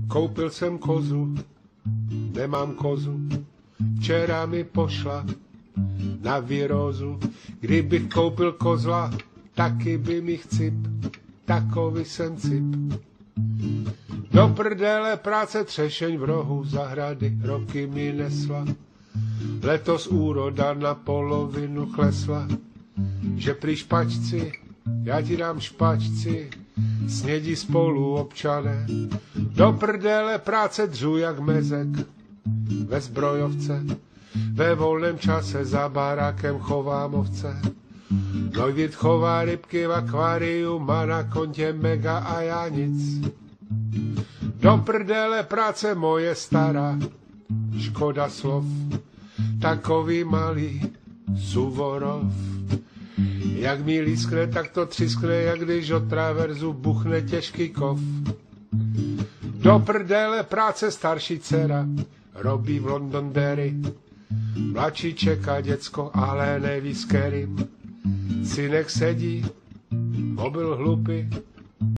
Koupil jsem kozu, nemám kozu, včera mi pošla na virózu. Kdybych koupil kozla, taky by mi chcip, takový jsem cip. Do prdele práce třešeň v rohu zahrady roky mi nesla. Letos úroda na polovinu klesla, že prý špačci, já ti dám špačci, snědí spolu občané. Do prdele práce dřu jak mezek ve zbrojovce, ve volném čase za barákem chovám ovce. Neuvít chová rybky v akváriu, má na kontě mega a já nic. Do prdele práce moje stará, škoda slov, takový malý Suvorov. Jak mi lískne, tak to třiskne, jak když od traverzu buchne těžký kov. Do prdele práce starší dcera, robí v Londonderry. Mladší čeká děcko, ale neví s kterým. Synek sedí, mobil hlupy,